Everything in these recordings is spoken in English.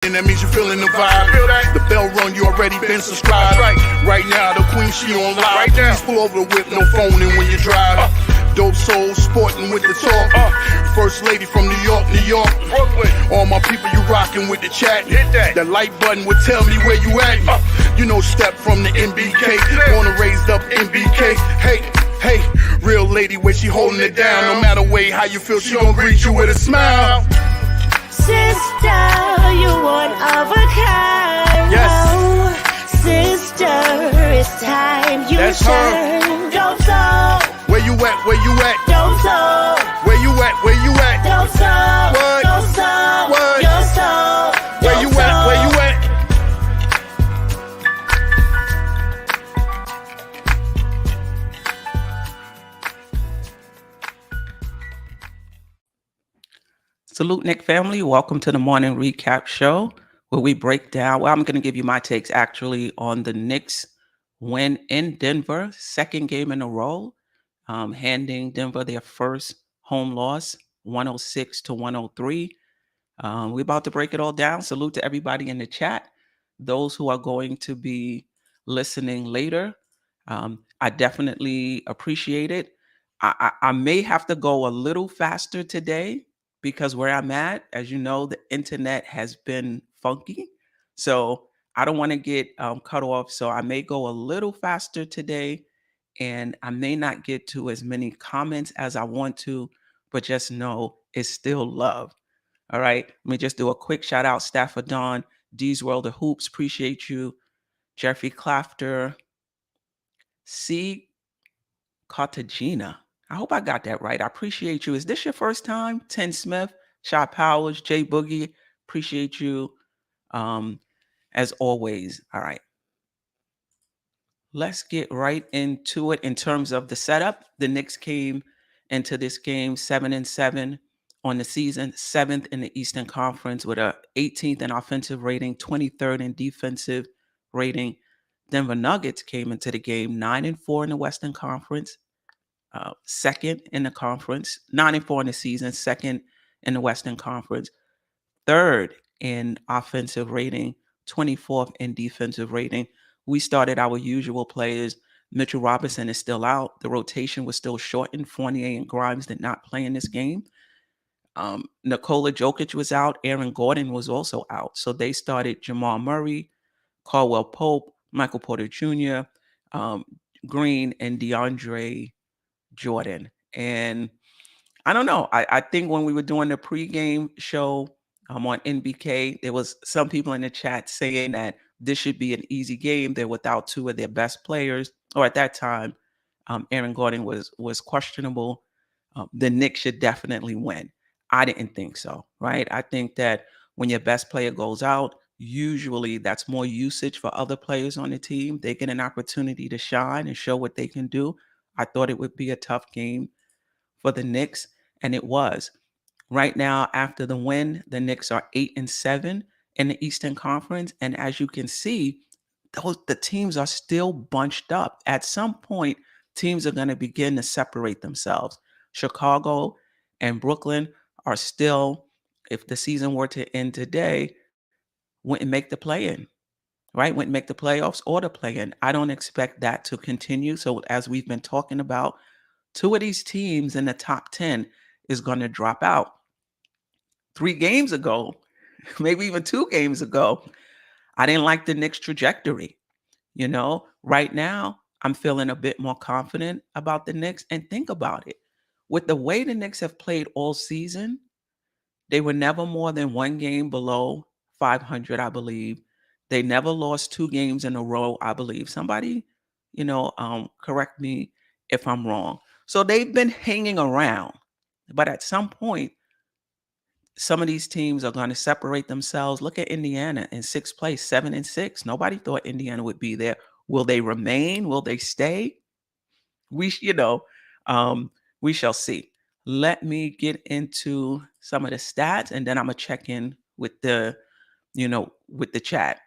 And that means you're feeling the vibe. The bell rung, you already been subscribed. Right now, the queen, she on live. Please pull over the whip, no phoning when you drive. Dope Soul sporting with the talk. First lady from New York, Brooklyn. All my people, you rocking with the chat. Hit that. The like button would tell me where you at. You know, step from the MBK. Born and raised up MBK. Hey, real lady, where she holding it down. No matter way how you feel, she gon' greet you with a smile. Sister, you one of a kind. Yes. Oh, sister, it's time you That's shine. Dope Soul. Where you at? Where you at? Dope Soul. Where you at? Where you at? Dope Soul. What? Dope Soul. What? Your soul. Where you at? Where you at? Salute, Nick family. Welcome to the morning recap show where we break down. Well, I'm going to give you my takes actually on the Knicks win in Denver, second game in a row, handing Denver their first home loss, 106-103. We're about to break it all down. Salute to everybody in the chat. Those who are going to be listening later, I definitely appreciate it. I may have to go a little faster today because where I'm at, as you know, the internet has been funky. So I don't want to get cut off. So I may go a little faster today and I may not get to as many comments as I want to, but just know it's still love. All right. Let me just do a quick shout out. Stafford Dawn, D's World of Hoops. Appreciate you. Jeffrey Clafter, C. Cartagena. I hope I got that right. I appreciate you. Is this your first time? Tim Smith, Shot Powers, Jay Boogie. Appreciate you as always. All right. Let's get right into it in terms of the setup. The Knicks came into this game 7-7 on the season, 7th in the Eastern Conference with a 18th in offensive rating, 23rd in defensive rating. Denver Nuggets came into the game 9-4 in the Western Conference, second in the conference, 9-4 in the season, second in the Western Conference, third in offensive rating, 24th in defensive rating. We started our usual players. Mitchell Robinson is still out. The rotation was still shortened. Fournier and Grimes did not play in this game. Nikola Jokic was out. Aaron Gordon was also out. So they started Jamal Murray, Caldwell Pope, Michael Porter Jr., Green, and DeAndre Jordan. And I don't know. I think when we were doing the pregame show on NBK, there was some people in the chat saying that this should be an easy game. They're without two of their best players. Or at that time, Aaron Gordon was questionable. The Knicks should definitely win. I didn't think so, right? I think that when your best player goes out, usually that's more usage for other players on the team. They get an opportunity to shine and show what they can do. I thought it would be a tough game for the Knicks, and it was. Right now, after the win, the Knicks are 8-7 in the Eastern Conference, and as you can see, the teams are still bunched up. At some point, teams are going to begin to separate themselves. Chicago and Brooklyn are still, if the season were to end today, wouldn't make the play-in, right? Wouldn't make the playoffs or the play-in. I don't expect that to continue. So as we've been talking about, two of these teams in the top 10 is going to drop out. 3 games ago, maybe even 2 games ago, I didn't like the Knicks' trajectory. You know, right now, I'm feeling a bit more confident about the Knicks. And think about it. With the way the Knicks have played all season, they were never more than 1 game below 500, I believe. They never lost 2 games in a row, I believe. Somebody, correct me if I'm wrong. So they've been hanging around. But at some point, some of these teams are going to separate themselves. Look at Indiana in 6th place, 7-6. Nobody thought Indiana would be there. Will they remain? Will they stay? We shall see. Let me get into some of the stats, and then I'm gonna check in with the chat.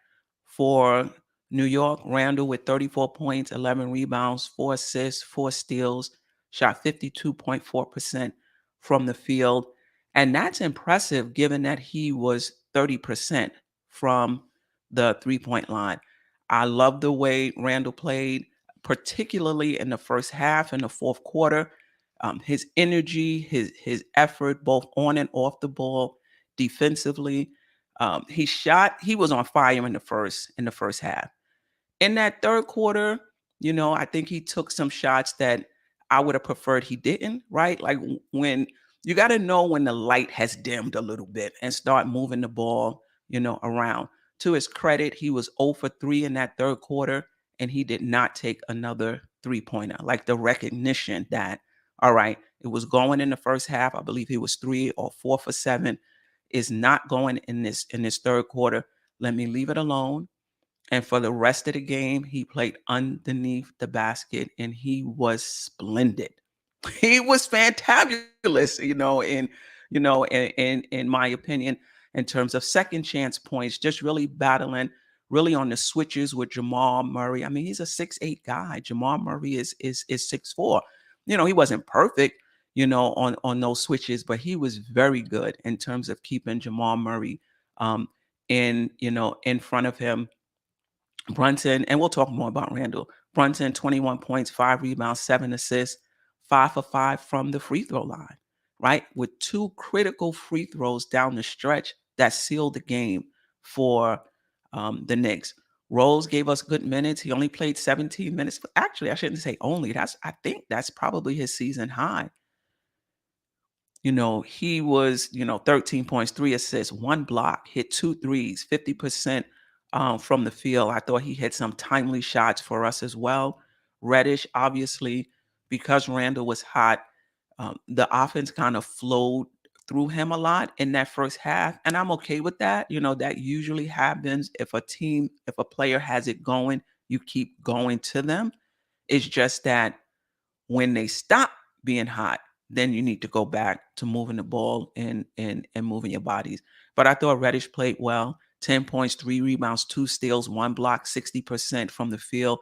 For New York, Randle with 34 points, 11 rebounds, 4 assists, 4 steals, shot 52.4% from the field. And that's impressive given that he was 30% from the three-point line. I love the way Randle played, particularly in the first half and the fourth quarter. His energy, his effort, both on and off the ball, defensively. He was on fire in the first half. In that third quarter, I think he took some shots that I would have preferred he didn't, right? Like when you got to know when the light has dimmed a little bit and start moving the ball, around. To his credit, he was 0 for 3 in that third quarter, and he did not take another three-pointer. Like the recognition that, all right, it was going in the first half. I believe he was 3 or 4 for 7. Is not going in this third quarter. Let me leave it alone. And for the rest of the game, he played underneath the basket, and he was splendid. He was fantabulous, in my opinion, in terms of second chance points, just really battling, really on the switches with Jamal Murray. I mean, he's a 6'8" guy. Jamal Murray is 6'4". He wasn't perfect, on those switches, but he was very good in terms of keeping Jamal Murray in front of him. Brunson, and we'll talk more about Randle. Brunson, 21 points, 5 rebounds, 7 assists, 5 for 5 from the free throw line, right? With 2 critical free throws down the stretch that sealed the game for the Knicks. Rose gave us good minutes. He only played 17 minutes. Actually, I shouldn't say only. I think that's probably his season high. He was, 13 points, 3 assists, 1 block, hit 2 threes, 50% from the field. I thought he hit some timely shots for us as well. Reddish, obviously, because Randle was hot, the offense kind of flowed through him a lot in that first half. And I'm okay with that. That usually happens if a player has it going, you keep going to them. It's just that when they stop being hot, then you need to go back to moving the ball and moving your bodies. But I thought Reddish played well. 10 points, 3 rebounds, 2 steals, 1 block, 60% from the field.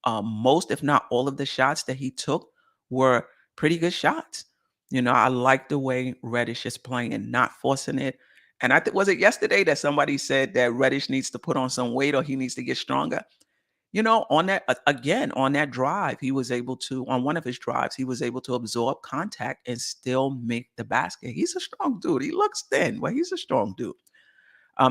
Most, if not all of the shots that he took were pretty good shots. I like the way Reddish is playing and not forcing it. And was it yesterday that somebody said that Reddish needs to put on some weight or he needs to get stronger? On that drive, he was able to, on one of his drives, he was able to absorb contact and still make the basket. He's a strong dude. He looks thin, but he's a strong dude.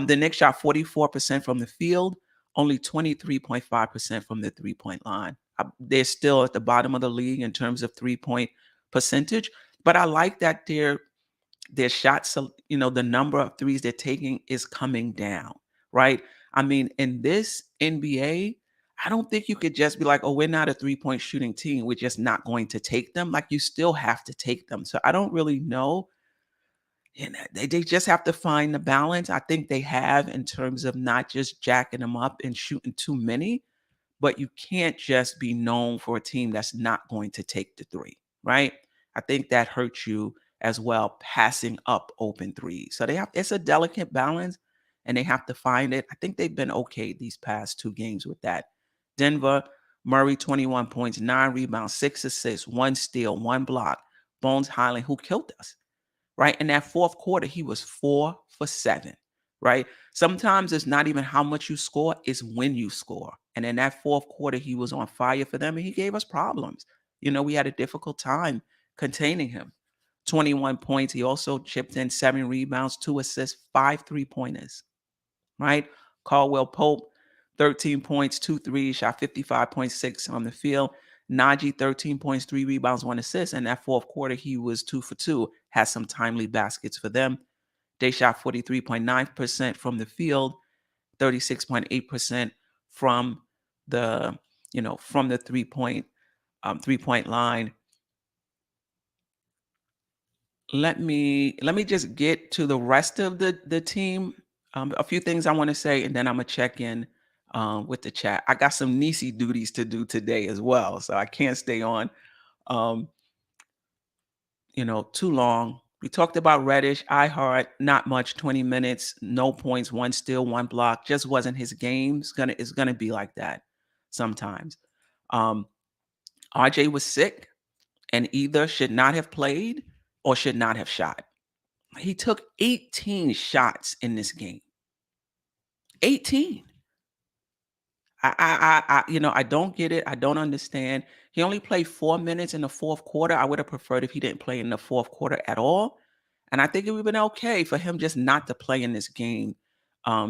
The Knicks shot 44% from the field, only 23.5% from the three-point line. They're still at the bottom of the league in terms of three-point percentage, but I like that their shots, the number of threes they're taking is coming down, right? I mean, in this NBA, I don't think you could just be like, oh, we're not a three-point shooting team. We're just not going to take them. Like, you still have to take them. So I don't really know. They just have to find the balance. I think they have, in terms of not just jacking them up and shooting too many, but you can't just be known for a team that's not going to take the three, right? I think that hurts you as well, passing up open threes. So it's a delicate balance, and they have to find it. I think they've been okay these past 2 games with that. Denver, Murray, 21 points, 9 rebounds, 6 assists, 1 steal, 1 block. Bones Highland, who killed us, right? In that fourth quarter, he was 4 for 7, right? Sometimes it's not even how much you score, it's when you score. And in that fourth quarter, he was on fire for them, and he gave us problems. We had a difficult time containing him. 21 points. He also chipped in 7 rebounds, 2 assists, 5 3-pointers, right? Caldwell Pope, 13 points, 2 threes, shot 55.6 on the field. Najee, 13 points, 3 rebounds, 1 assist. In that fourth quarter, he was 2 for 2, had some timely baskets for them. They shot 43.9% from the field, 36.8% from the, from the three-point line. Let me just get to the rest of the team. A few things I want to say, and then I'm gonna check in with the chat. I got some Nisi duties to do today as well, so I can't stay on too long. We talked about Reddish, iHeart, not much, 20 minutes, no points, 1 steal, 1 block. Just wasn't his game. It's gonna be like that sometimes. RJ was sick and either should not have played or should not have shot. He took 18 shots in this game. 18. I don't get it. I don't understand. He only played 4 minutes in the fourth quarter. I would have preferred if he didn't play in the fourth quarter at all. And I think it would have been okay for him just not to play in this game,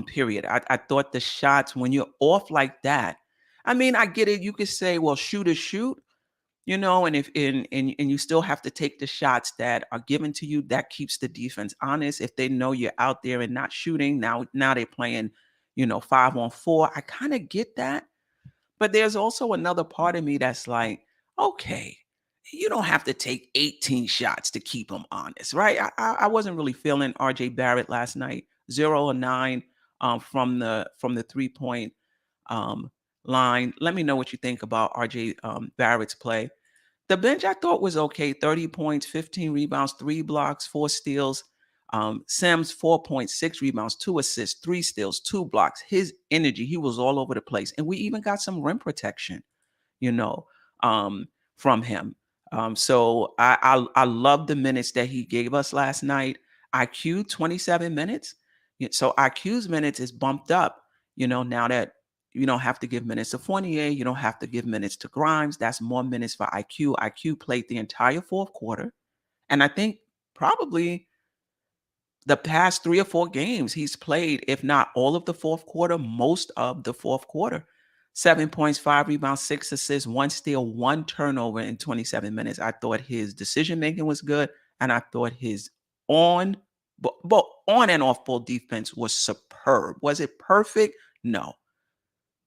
period. I thought the shots, when you're off like that, I mean, I get it. You could say, well, shoot is shoot, and if and you still have to take the shots that are given to you. That keeps the defense honest. If they know you're out there and not shooting, now they're playing, 5-on-4. I kind of get that. But there's also another part of me that's like, okay, you don't have to take 18 shots to keep them honest, right? I wasn't really feeling RJ Barrett last night. 0 or 9 from the 3-point line. Let me know what you think about RJ Barrett's play. The bench I thought was okay. 30 points, 15 rebounds, 3 blocks, 4 steals. Sims, 4 points, 6 rebounds, 2 assists, 3 steals, 2 blocks. His energy, he was all over the place. And we even got some rim protection, you know, from him. So I love the minutes that he gave us last night. IQ, 27 minutes. So IQ's minutes is bumped up, now that you don't have to give minutes to Fournier. You don't have to give minutes to Grimes. That's more minutes for IQ. IQ played the entire fourth quarter. And I think probably the past 3 or 4 games he's played, if not all of the fourth quarter, most of the fourth quarter. 7 points, 5 rebounds, 6 assists, 1 steal, 1 turnover in 27 minutes. I thought his decision making was good, and I thought his on and off ball defense was superb. Was it perfect? No.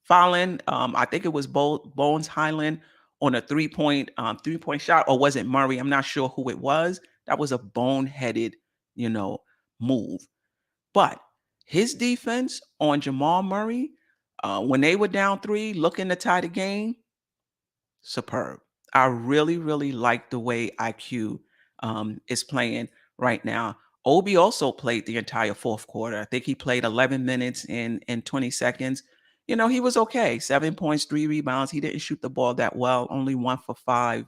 Fouling, I think it was Bones Highland on a 3-point shot, or was it Murray? I'm not sure who it was. That was a boneheaded, move. But his defense on Jamal Murray, when they were down 3, looking to tie the game, superb. I really, really like the way IQ is playing right now. Obi also played the entire fourth quarter. I think he played 11 minutes in 20 seconds. He was okay. 7 points, 3 rebounds. He didn't shoot the ball that well. Only 1 for 5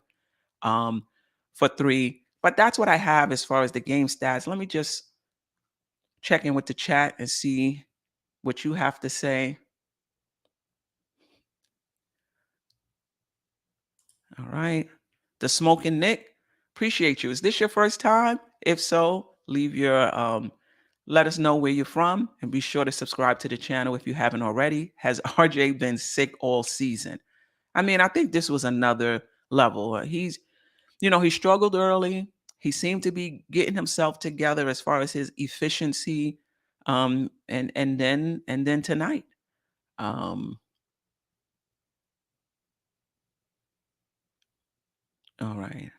for 3. But that's what I have as far as the game stats. Let me just check in with the chat and see what you have to say. All right. The Smoking Nick, appreciate you. Is this your first time? If so, leave your let us know where you're from, and be sure to subscribe to the channel if you haven't already. Has RJ been sick all season? I mean, I think this was another level. He struggled early. He seemed to be getting himself together as far as his efficiency. And then tonight. All right.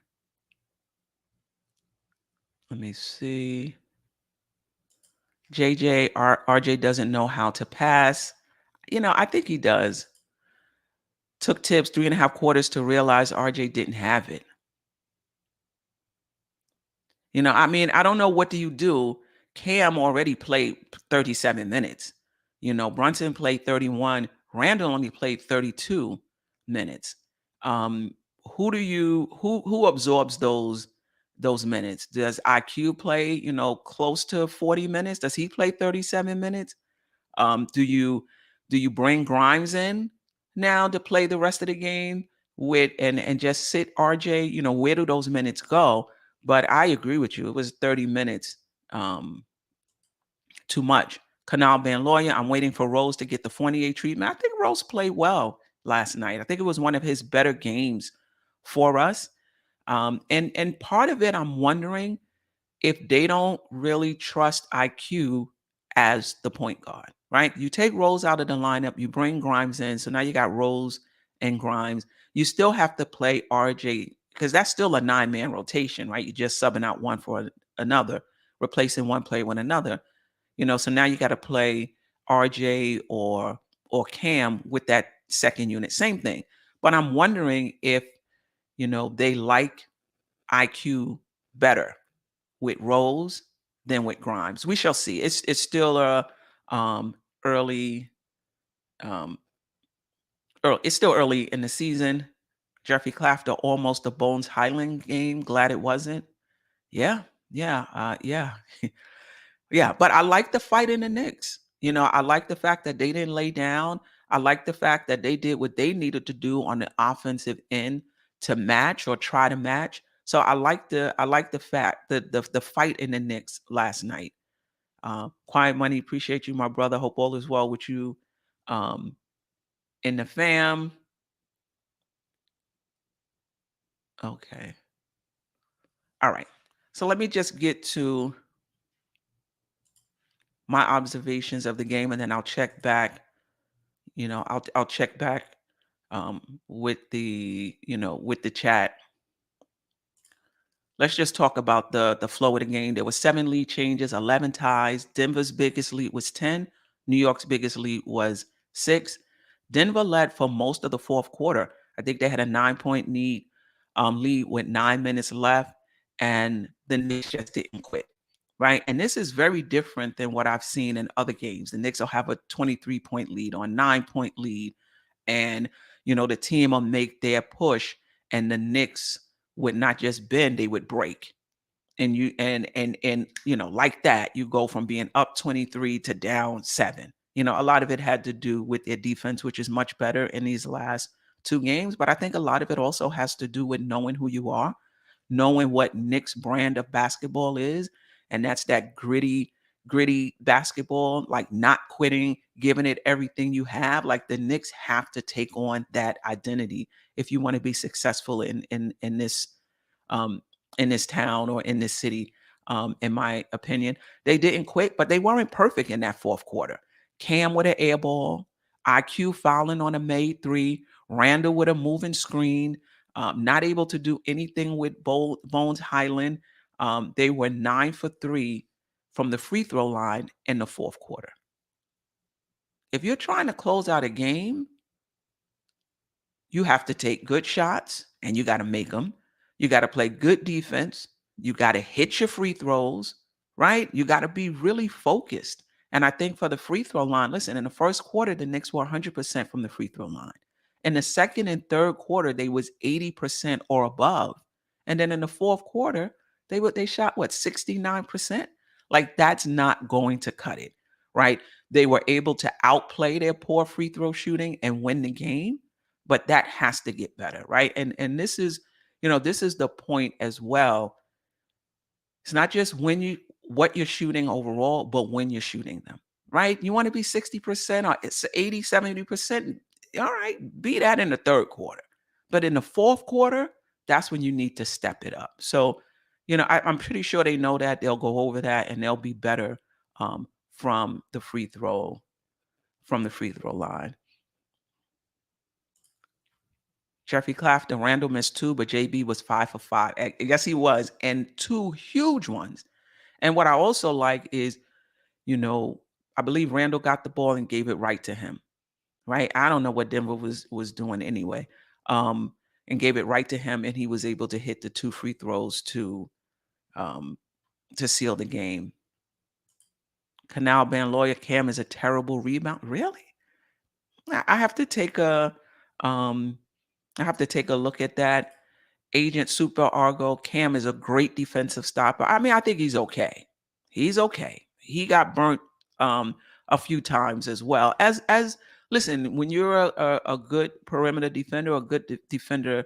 Let me see. RJ doesn't know how to pass. I think he does. Took Tibbs 3.5 quarters to realize RJ didn't have it. I mean, I don't know, what do you do? Cam already played 37 minutes. Brunson played 31. Randle only played 32 minutes. Who absorbs those minutes? Does IQ play, close to 40 minutes? Does he play 37 minutes? Do you bring Grimes in now to play the rest of the game with and just sit RJ? Where do those minutes go? But I agree with you. It was 30 minutes too much. Canal Van Lawyer, I'm waiting for Rose to get the Fournier treatment. I think Rose played well last night. I think it was one of his better games for us. And part of it, I'm wondering if they don't really trust IQ as the point guard, right? You take Rose out of the lineup, you bring Grimes in. So now you got Rose and Grimes. You still have to play RJ, because that's still a 9-man rotation, right? You're just subbing out one for another, replacing one player with another. So now you got to play RJ or Cam with that second unit. Same thing. But I'm wondering if, they like IQ better with Rose than with Grimes. We shall see. It's still early. It's still early in the season. Jeffrey Clafter, almost a Bones Highland game. Glad it wasn't. Yeah. Yeah. Yeah. But I like the fight in the Knicks. I like the fact that they didn't lay down. I like the fact that they did what they needed to do on the offensive end to match or try to match. So I like the fact that the fight in the Knicks last night. Quiet Money, appreciate you, my brother. Hope all is well with you. In the fam. Okay. All right. So let me just get to my observations of the game, and then I'll check back. I'll check back with the chat. Let's just talk about the flow of the game. There were 7 lead changes, 11 ties. Denver's biggest lead was 10. New York's biggest lead was 6. Denver led for most of the fourth quarter. I think they had a 9-point lead with 9 minutes left, and the Knicks just didn't quit, right? And this is very different than what I've seen in other games. The Knicks will have a 23-point lead or 9-point lead, and the team will make their push, and the Knicks would not just bend, they would break. And like that, you go from being up 23 to down 7. A lot of it had to do with their defense, which is much better in these last 2 games. But I think a lot of it also has to do with knowing who you are, knowing what Knicks brand of basketball is. And that's that gritty basketball, like not quitting, giving it everything you have. Like the Knicks have to take on that identity if you want to be successful in this in this town or in this city. In my opinion, they didn't quit, but they weren't perfect in that fourth quarter. Cam with an air ball, IQ fouling on a made 3, Randle with a moving screen, not able to do anything with Bones Highland. They were 9 for 3 from the free throw line in the fourth quarter. If you're trying to close out a game, you have to take good shots and you got to make them. You got to play good defense. You got to hit your free throws, right? You got to be really focused. And I think for the free throw line, listen, in the first quarter, the Knicks were 100% from the free throw line. In the second and third quarter, they was 80% or above. And then in the fourth quarter, they shot 69%? Like that's not going to cut it, right? They were able to outplay their poor free throw shooting and win the game, but that has to get better, right? And this is the point as well. It's not just what you're shooting overall, but when you're shooting them, right? You want to be 60% or it's 80, 70%. All right, be that in the third quarter. But in the fourth quarter, that's when you need to step it up. So, I'm pretty sure they know that. They'll go over that and they'll be better from the free throw line. Jeffrey Clafton, Randle missed 2, but JB was 5 for 5. Yes, he was, and 2 huge ones. And what I also like is, I believe Randle got the ball and gave it right to him, right? I don't know what Denver was doing anyway, and gave it right to him, and he was able to hit the 2 free throws to seal the game. Canal Band Lawyer, Cam is a terrible rebound. Really? I have to take a look at that. Agent Super Argo, Cam is a great defensive stopper. I mean, I think he's okay. He's okay. He got burnt a few times as well. As listen, when you're a good perimeter defender, a good defender,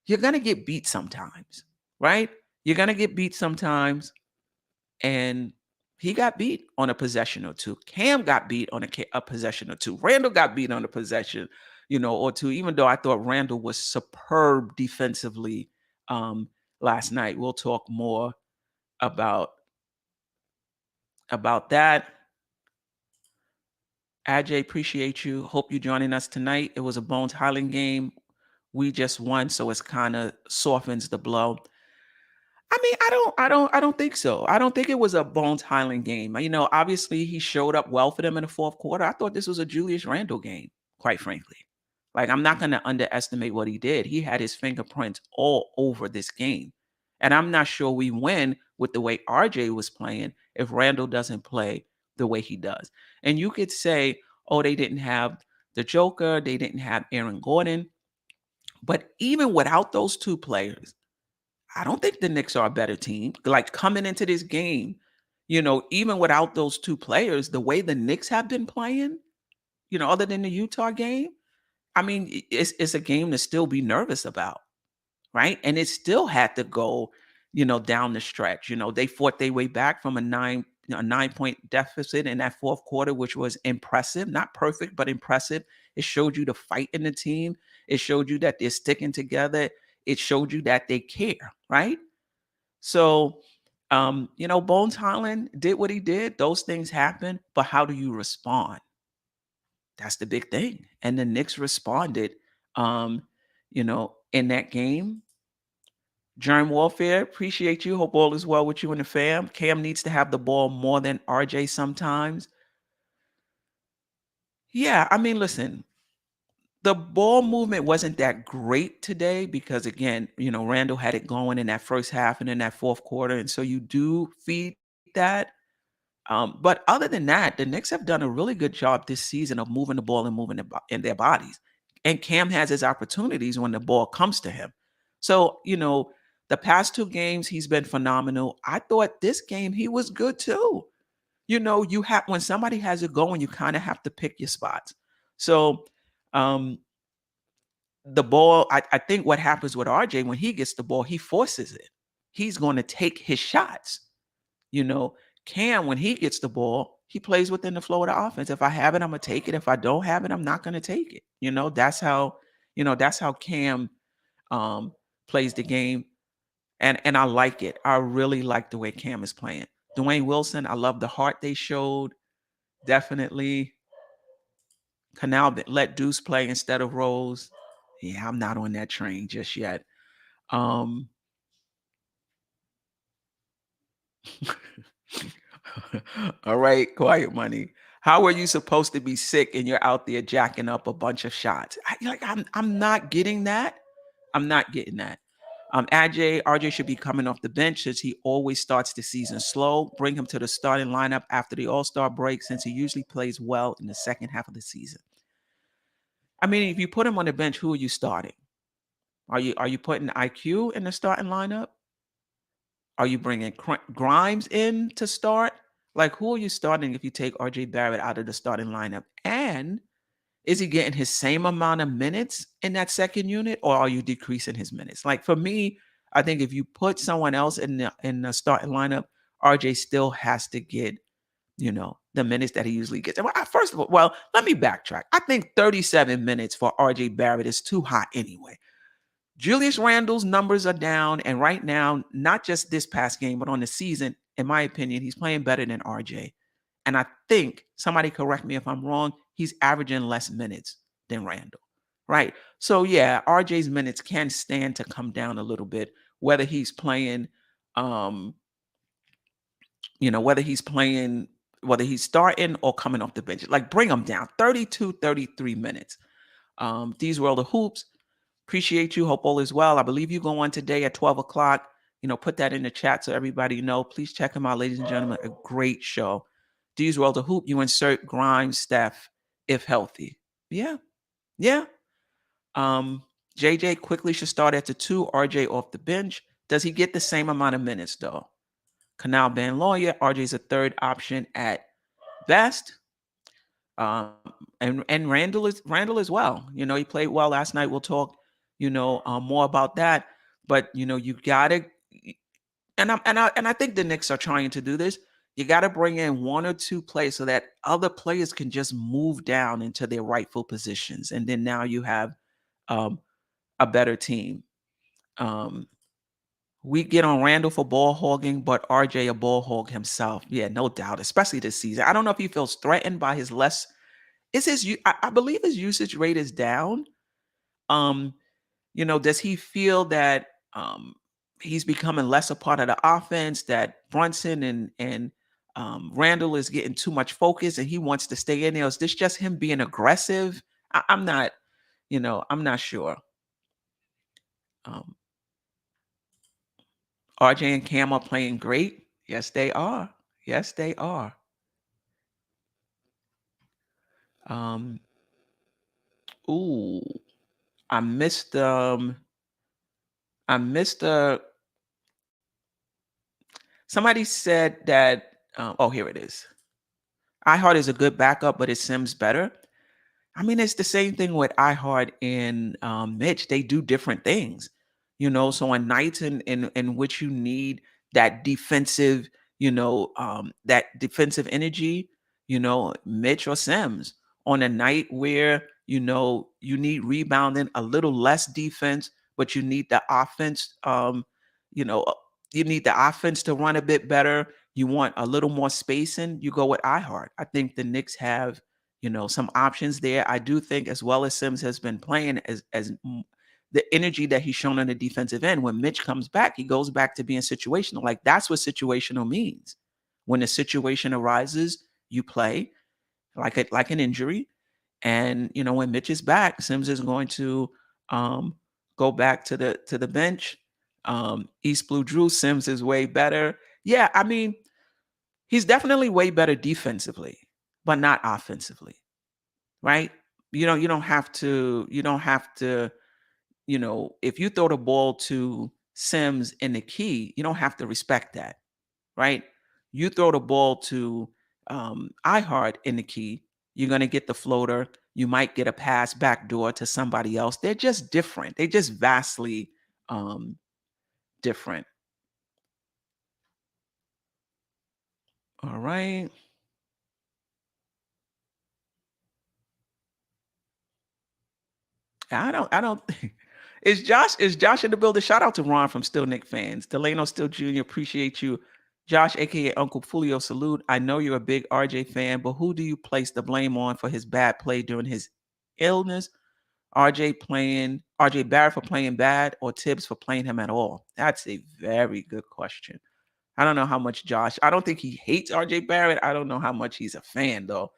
you're gonna get beat sometimes, right? You're gonna get beat sometimes, and he got beat on a possession or 2. Cam got beat on a possession or 2. Randle got beat on a possession, or 2, even though I thought Randle was superb defensively last night. We'll talk more about that. Ajay, appreciate you. Hope you joining us tonight. It was a Bones Highland game. We just won, so it's kind of softens the blow. I mean, I don't think so. I don't think it was a Bones Highland game. Obviously he showed up well for them in the fourth quarter. I thought this was a Julius Randle game, quite frankly. Like, I'm not going to underestimate what he did. He had his fingerprints all over this game. And I'm not sure we win with the way RJ was playing if Randle doesn't play the way he does. And you could say, oh, they didn't have the Joker. They didn't have Aaron Gordon. But even without those 2 players, I don't think the Knicks are a better team. Like, coming into this game, even without those two players, the way the Knicks have been playing, other than the Utah game, I mean, it's a game to still be nervous about, right? And it still had to go, down the stretch. They fought their way back from a 9 point deficit in that fourth quarter, which was impressive, not perfect, but impressive. It showed you the fight in the team. It showed you that they're sticking together. It showed you that they care, right? So, Bones Holland did what he did. Those things happen, but how do you respond? That's the big thing. And the Knicks responded, in that game. Germ Warfare, appreciate you. Hope all is well with you and the fam. Cam needs to have the ball more than RJ sometimes. Yeah, I mean, listen, the ball movement wasn't that great today because, again, Randall had it going in that first half and in that fourth quarter. And so you do feed that. But other than that, the Knicks have done a really good job this season of moving the ball and moving in their bodies. And Cam has his opportunities when the ball comes to him. So, the past two games, he's been phenomenal. I thought this game, he was good too. You have, when somebody has it going, you kind of have to pick your spots. So, the ball, I think what happens with RJ when he gets the ball, he forces it. He's going to take his shots. Cam, when he gets the ball, he plays within the flow of the offense. If I have it, I'm gonna take it. If I don't have it, I'm not gonna take it. That's how Cam plays the game. And I like it. I really like the way Cam is playing. Dwayne Wilson, I love the heart they showed. Definitely. Canal let Deuce play instead of Rose. Yeah, I'm not on that train just yet. All right, quiet money. How are you supposed to be sick and you're out there jacking up a bunch of shots? I'm not getting that. I'm not getting that. RJ should be coming off the bench since he always starts the season slow. Bring him to the starting lineup after the All-Star break since he usually plays well in the second half of the season. I mean, if you put him on the bench, who are you starting? Are you putting IQ in the starting lineup? Are you bringing Grimes in to start? Like, who are you starting if you take RJ Barrett out of the starting lineup? And is he getting his same amount of minutes in that second unit, or are you decreasing his minutes? Like, for me, I think if you put someone else in the starting lineup, RJ still has to get, the minutes that he usually gets. First of all, well, let me backtrack. I think 37 minutes for RJ Barrett is too high anyway. Julius Randle's numbers are down, and right now, not just this past game, but on the season, in my opinion, he's playing better than RJ. And I think, somebody correct me if I'm wrong, he's averaging less minutes than Randle, right? So yeah, RJ's minutes can stand to come down a little bit, whether he's playing, whether he's starting or coming off the bench. Like, bring him down, 32, 33 minutes. These were all the hoops. Appreciate you. Hope all is well. I believe you go on today at 12 o'clock. Put that in the chat so everybody know. Please check him out, ladies and gentlemen. A great show. D's World of Hoop. You insert Grimes, Steph, if healthy. Yeah. Yeah. JJ quickly should start at the 2. RJ off the bench. Does he get the same amount of minutes, though? Canal Ban Lawyer. RJ's a third option at best. And Randle as well. He played well last night. We'll talk, more about that. But you gotta, and I think the Knicks are trying to do this. You got to bring in one or two players so that other players can just move down into their rightful positions, and then now you have a better team. We get on Randle for ball hogging, but RJ a ball hog himself. Yeah, no doubt, especially this season. I don't know if he feels threatened by his less. I believe his usage rate is down. Does he feel that he's becoming less a part of the offense, that Brunson and Randle is getting too much focus and he wants to stay in there? Is this just him being aggressive? I'm not sure. RJ and Cam are playing great. Yes, they are. Yes, they are. Ooh, I missed somebody said that Oh, here it is. iHeart is a good backup, but is Sims better? I mean, it's the same thing with iHeart and Mitch. They do different things, So on nights in which you need that defensive, that defensive energy, Mitch or Sims. On a night where you need rebounding, a little less defense, but you need the offense. You know, uh, you need the offense to run a bit better. You want a little more spacing. You go with iHeart. I think the Knicks have some options there. I do think, as well as Sims has been playing, the energy that he's shown on the defensive end, when Mitch comes back, he goes back to being situational. Like, that's what situational means. When a situation arises, you play like an injury. And when Mitch is back, Sims is going to um, go back to the bench. East Blue Drew, Sims is way better. Yeah, I mean, he's definitely way better defensively, but not offensively, right? You don't have to, if you throw the ball to Sims in the key, you don't have to respect that, right? You throw the ball to iHeart in the key, you're going to get the floater. You might get a pass backdoor to somebody else. They're just different. They're just vastly different. All right. I don't think is Josh in the building? Shout out to Ron from Still Nick fans. Delano Still Jr. Appreciate you. Josh, aka Uncle Fulio, salute. I know you're a big RJ fan, but who do you place the blame on for his bad play during his illness? RJ Barrett for playing bad, or Tibbs for playing him at all? That's a very good question. I don't know how much I don't think he hates RJ Barrett. I don't know how much he's a fan though.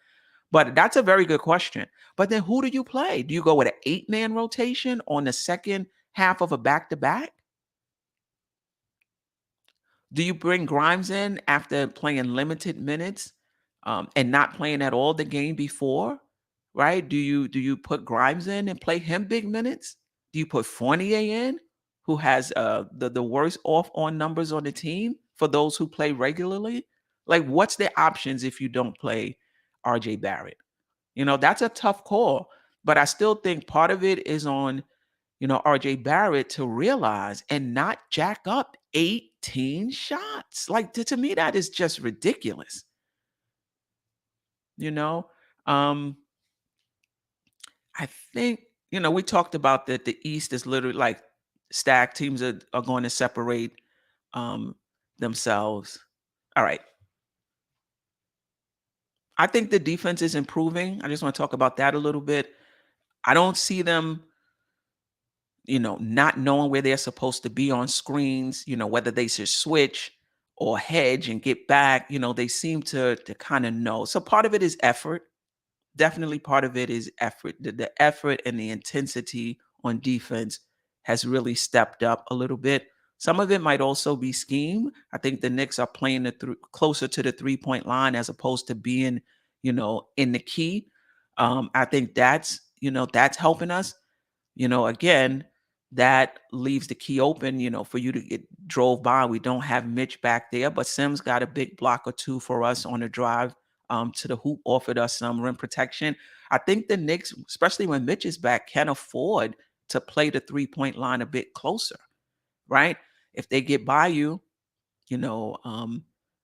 But that's a very good question. But then who do you play? Do you go with an 8-man rotation on the second half of a back-to-back? Do you bring Grimes in after playing limited minutes and not playing at all the game before? Right? Do you put Grimes in and play him big minutes? Do you put Fournier in, who has the worst off-on numbers on the team for those who play regularly? Like, what's the options if you don't play RJ Barrett? That's a tough call, but I still think part of it is on, RJ Barrett to realize and not jack up 18 shots. Like, to me, that is just ridiculous. You know, um, I think, we talked about that the East is literally like stacked. Teams are going to separate um, themselves. All right. I think the defense is improving. I just want to talk about that a little bit. I don't see them not knowing where they're supposed to be on screens, whether they should switch or hedge and get back, they seem to kind of know. So part of it is effort. Definitely part of it is effort. The effort and the intensity on defense has really stepped up a little bit. Some of it might also be scheme. I think the Knicks are playing closer to the 3-point line as opposed to being, in the key. I think that's helping us. Again, that leaves the key open, for you to get drove by. We don't have Mitch back there, but Sims got a big block or two for us on the drive to the hoop, offered us some rim protection. I think the Knicks, especially when Mitch is back, can afford to play the 3-point line a bit closer, right? If they get by you, you know,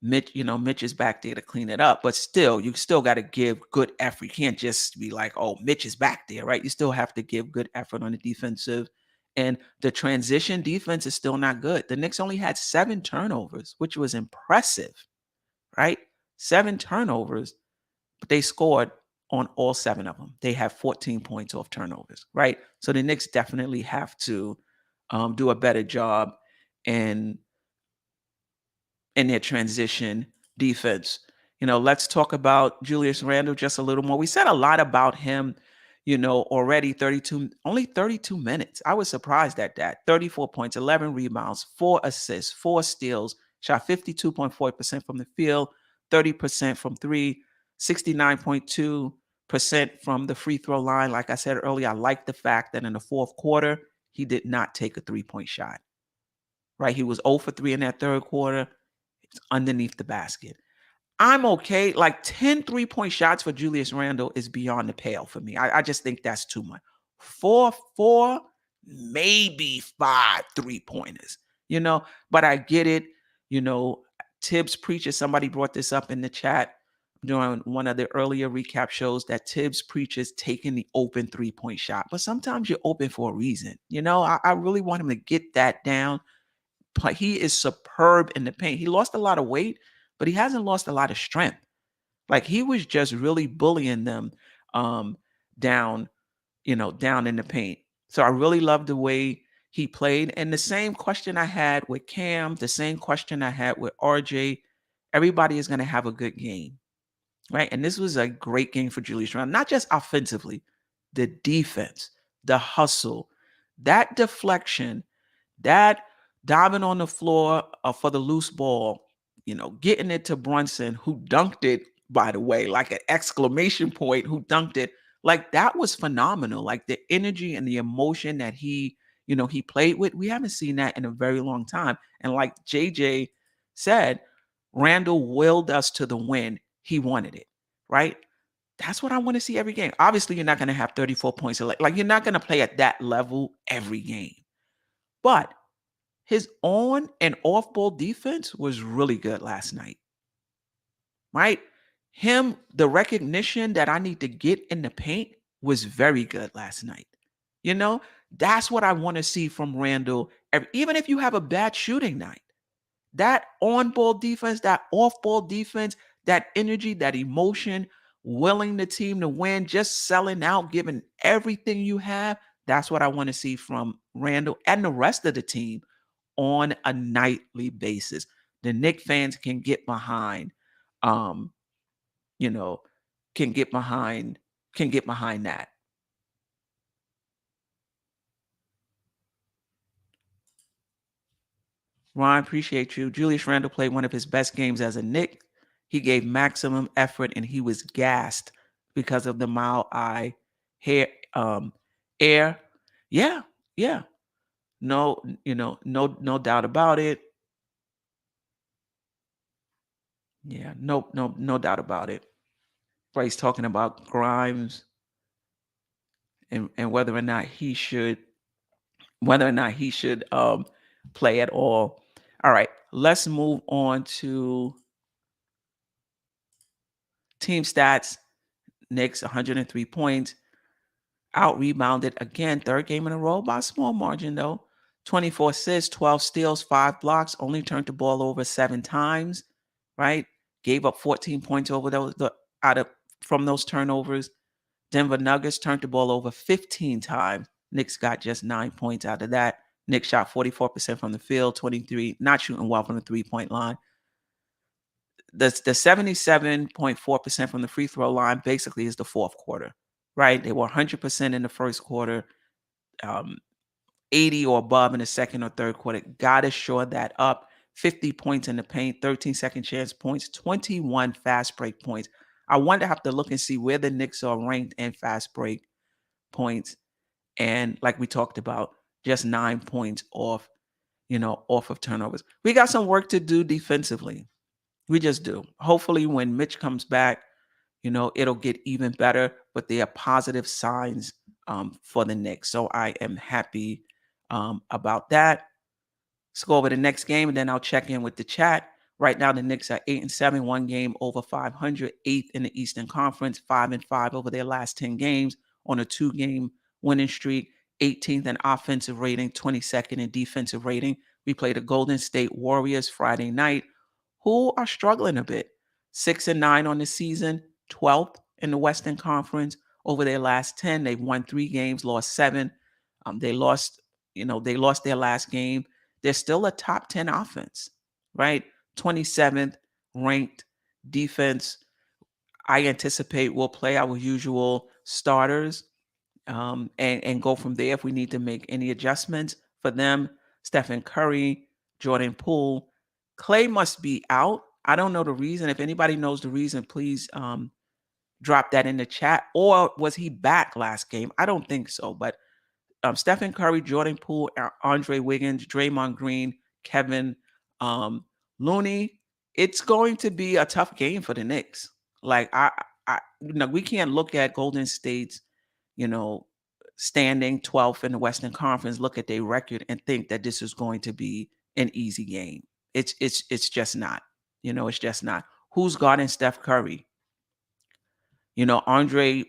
Mitch is back there to clean it up, but still, you still got to give good effort. You can't just be like, oh, Mitch is back there, right? You still have to give good effort on the defensive. And the transition defense is still not good. The Knicks only had 7 turnovers, which was impressive, right? 7 turnovers, but they scored on all 7 of them. They have 14 points off turnovers, right? So the Knicks definitely have to do a better job in their transition defense. Let's talk about Julius Randle just a little more. We said a lot about him, already. Only 32 minutes. I was surprised at that. 34 points, 11 rebounds, 4 assists, 4 steals, shot 52.4% from the field, 30% from 3, 69.2% from the free throw line. Like I said earlier, I like the fact that in the fourth quarter, he did not take a 3-point shot, right? He was 0 for 3 in that third quarter. It's underneath the basket. I'm okay. Like 10 3-point shots for Julius Randle is beyond the pale for me. I just think that's too much. 4, maybe 5 3-pointers, but I get it. Tibbs preaches, somebody brought this up in the chat during one of the earlier recap shows, that Tibbs preaches taking the open 3-point shot. But sometimes you're open for a reason. I really want him to get that down. He is superb in the paint. He lost a lot of weight, but he hasn't lost a lot of strength. Like, he was just really bullying them down, down in the paint. So I really love the way he played. And the same question I had with Cam, the same question I had with RJ, everybody is going to have a good game, right? And this was a great game for Julius Randle, not just offensively, the defense, the hustle, that deflection, that diving on the floor for the loose ball, getting it to Brunson, who dunked it, by the way, like an exclamation point, who dunked it. Like, that was phenomenal. Like, the energy and the emotion that he played with, we haven't seen that in a very long time. And like JJ said, Randle willed us to the win. He wanted it, right? That's what I want to see every game. Obviously, you're not going to have 34 points. Like, you're not going to play at that level every game. But his on and off ball defense was really good last night, right? The recognition that I need to get in the paint was very good last night. That's what I want to see from Randle. Even if you have a bad shooting night, that on-ball defense, that off-ball defense, that energy, that emotion, willing the team to win, just selling out, giving everything you have, that's what I want to see from Randle and the rest of the team on a nightly basis. The Knicks fans can get behind, can get behind that. Ron, appreciate you. Julius Randle played one of his best games as a Knick. He gave maximum effort and he was gassed because of the mile-eye air. Yeah. No, no doubt about it. Yeah, no doubt about it. Bryce talking about Grimes and whether or not he should play at all. All right, let's move on to team stats. Knicks 103 points. Out rebounded again, third game in a row by a small margin though. 24 assists, 12 steals, 5 blocks, only turned the ball over 7 times, right? Gave up 14 points over from those turnovers. Denver Nuggets turned the ball over 15 times. Knicks got just 9 points out of that. Knicks shot 44% from the field, 23, not shooting well from the 3-point line. The 77.4% from the free throw line basically is the fourth quarter, right? They were 100% in the first quarter, 80 or above in the second or third quarter. Got to shore that up. 50 points in the paint, 13 second chance points, 21 fast break points. I want to have to look and see where the Knicks are ranked in fast break points. And like we talked about, just 9 points off of turnovers. We got some work to do defensively. We just do. Hopefully when Mitch comes back, it'll get even better, but there are positive signs for the Knicks. So I am happy about that. Let's go over the next game, and then I'll check in with the chat. Right now, the Knicks are 8-7, one game over 500, 8th in the Eastern Conference, 5-5 over their last 10 games on a 2-game winning streak, 18th in offensive rating, 22nd in defensive rating. We played the Golden State Warriors Friday night, who are struggling a bit. 6-9 on the season, 12th in the Western Conference. Over their last 10, they've won 3 games, lost 7. They lost their last game. They're still a top 10 offense, right? 27th ranked defense. I anticipate we'll play our usual starters and go from there if we need to make any adjustments for them. Stephen Curry, Jordan Poole. Clay must be out. I don't know the reason. If anybody knows the reason, please drop that in the chat. Or was he back last game? I don't think so. But Stephen Curry, Jordan Poole, Andre Wiggins, Draymond Green, Kevin Looney it's going to be a tough game for the Knicks. Like we can't look at Golden State's, you know, standing 12th in the Western Conference, look at their record and think that this is going to be an easy game. It's just not. It's just not. Who's guarding Steph Curry? Andre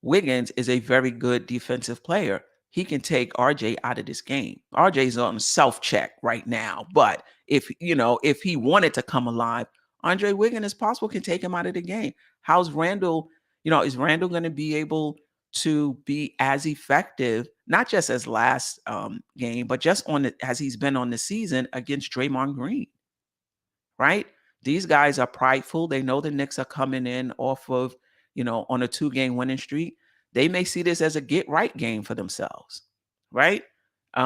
Wiggins is a very good defensive player. He can take RJ out of this game. RJ's on self-check right now, but if he wanted to come alive, Andre Wiggins is possible can take him out of the game. How's Randle? Is Randle going to be able to be as effective, not just as last game, but just as he's been on the season against Draymond Green? Right? These guys are prideful. They know the Knicks are coming in off of, on a 2-game winning streak. They may see this as a get-right game for themselves, right?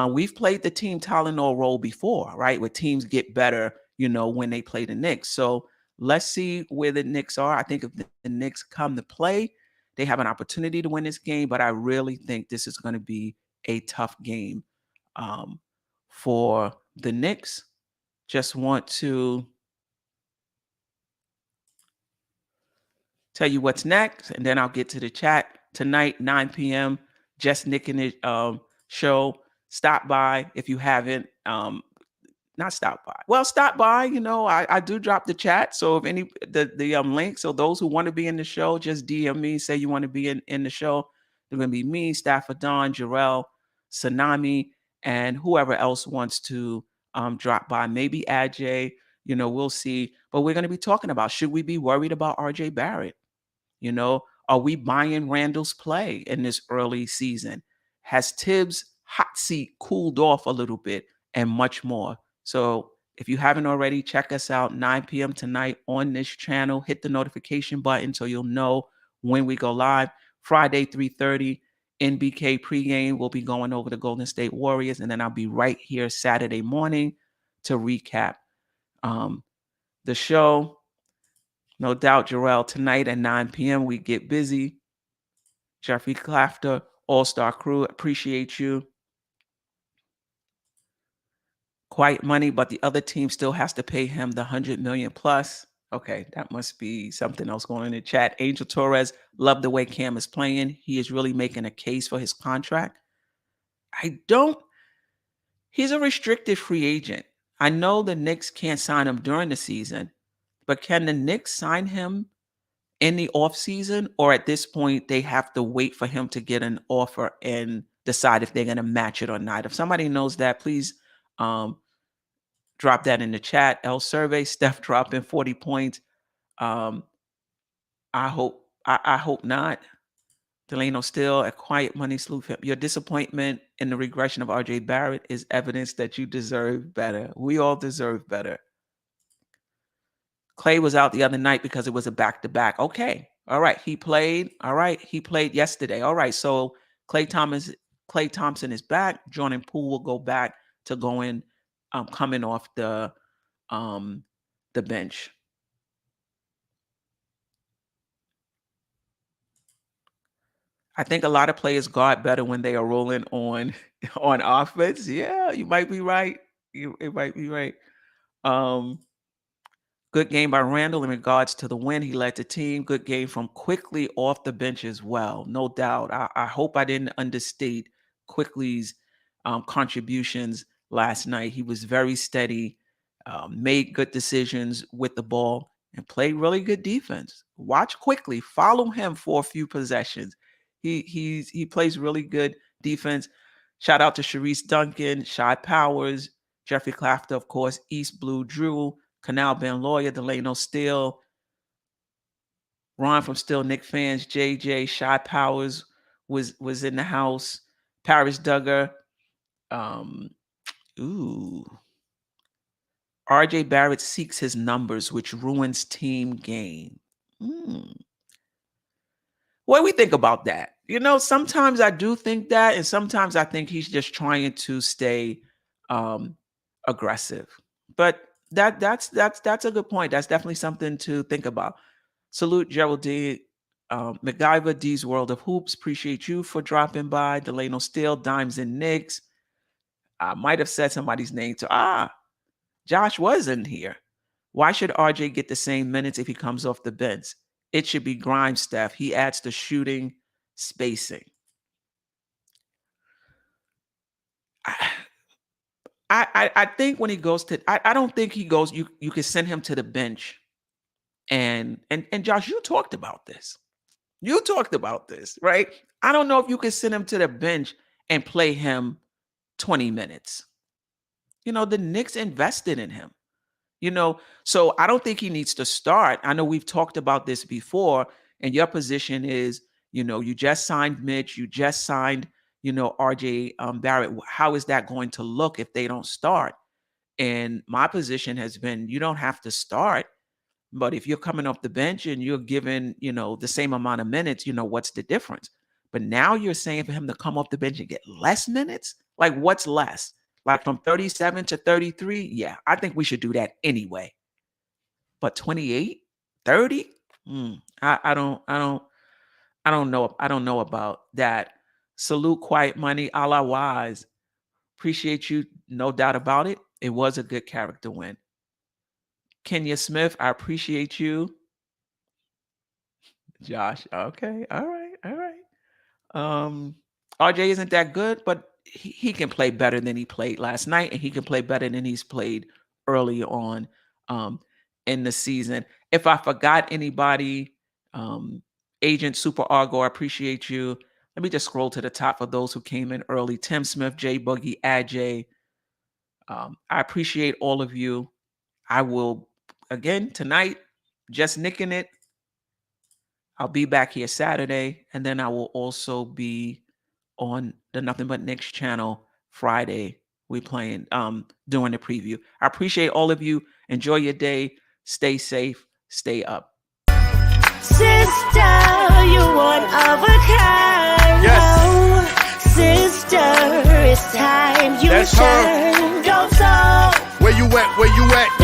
We've played the team Tylenol role before, right? Where teams get better, when they play the Knicks. So let's see where the Knicks are. I think if the Knicks come to play, they have an opportunity to win this game, but I really think this is going to be a tough game for the Knicks. Just want to tell you what's next, and then I'll get to the chat. Tonight, 9 p.m., Just Nicking It show. Stop by if you haven't. Not stop by. Well, stop by. I do drop the chat. So if the link, so those who want to be in the show, just DM me. Say you want to be in the show. They're going to be me, Stafford Don, Jerrell, Tsunami, and whoever else wants to drop by. Maybe Ajay. We'll see. But we're going to be talking about, should we be worried about RJ Barrett? Are we buying Randle's play in this early season? Has Tibbs' hot seat cooled off a little bit, and much more? So if you haven't already, check us out 9 p.m. tonight on this channel. Hit the notification button so you'll know when we go live. Friday, 3:30, NBK pregame. We'll be going over the Golden State Warriors, and then I'll be right here Saturday morning to recap the show. No doubt, Jerrell, tonight at 9 p.m., we get busy. Jeffrey Clafter, All-Star Crew, appreciate you. Quiet money, but the other team still has to pay him the $100 million plus. Okay, that must be something else going on in the chat. Angel Torres, love the way Cam is playing. He is really making a case for his contract. He's a restricted free agent. I know the Knicks can't sign him during the season, but can the Knicks sign him in the offseason, or at this point they have to wait for him to get an offer and decide if they're going to match it or not? If somebody knows that, please drop that in the chat. L Survey, Steph dropping 40 points. I hope not. Delano Still, a quiet money sleuth. Your disappointment in the regression of RJ Barrett is evidence that you deserve better. We all deserve better. Clay was out the other night because it was a back-to-back. Okay. All right. He played. All right. He played yesterday. All right. So Klay Thompson is back. Jordan Poole will go back to going, coming off the bench. I think a lot of players guard better when they are rolling on offense. Yeah, you might be right. It might be right. Good game by Randle in regards to the win. He led the team. Good game from Quickly off the bench as well. No doubt. I hope I didn't understate Quickly's contributions last night. He was very steady, made good decisions with the ball, and played really good defense. Watch Quickly. Follow him for a few possessions. He plays really good defense. Shout out to Sharice Duncan, Shy Powers, Jeffrey Clafter, of course, East Blue Drew, Canal Ben Lawyer, Delano Steele, Ron from Still Nick Fans, JJ, Shy Powers was in the house, Paris Duggar. RJ Barrett seeks his numbers, which ruins team game. What do we think about that? Sometimes I do think that, and sometimes I think he's just trying to stay aggressive. But that's a good point. That's definitely something to think about. Salute Jerrell D. MacGyver D's World of Hoops. Appreciate you for dropping by. Delano Steele, Dimes and Knicks. I might have said somebody's name too. Josh was in here. Why should RJ get the same minutes if he comes off the bench? It should be Grimes, Steph. He adds the shooting, spacing. I think when he goes to, I don't think he goes, you can send him to the bench. And Josh, you talked about this. You talked about this, right? I don't know if you can send him to the bench and play him 20 minutes. The Knicks invested in him. So I don't think he needs to start. I know we've talked about this before, and your position is, you just signed Mitch, you just signed, RJ Barrett. How is that going to look if they don't start? And my position has been, you don't have to start, but if you're coming off the bench and you're given, the same amount of minutes, what's the difference? But now you're saying for him to come off the bench and get less minutes? Like, what's less? Like from 37 to 33? Yeah, I think we should do that anyway. But 28, 30? I don't know. I don't know about that. Salute Quiet Money, a la Wise. Appreciate you, no doubt about it. It was a good character win. Kenya Smith, I appreciate you. Josh, okay, all right. RJ isn't that good, but he can play better than he played last night, and he can play better than he's played early on in the season. If I forgot anybody, Agent Super Argo, I appreciate you. Let me just scroll to the top for those who came in early. Tim Smith, J Boogie, Ajay. I appreciate all of you. I will, again, tonight, just nicking it. I'll be back here Saturday, and then I will also be on the Nothing But Knicks channel Friday. We playing, doing the preview. I appreciate all of you. Enjoy your day. Stay safe. Stay up. Sister, you one of a kind. Yes. Oh, sister, it's time you That's shine. Dope soul. Where you at?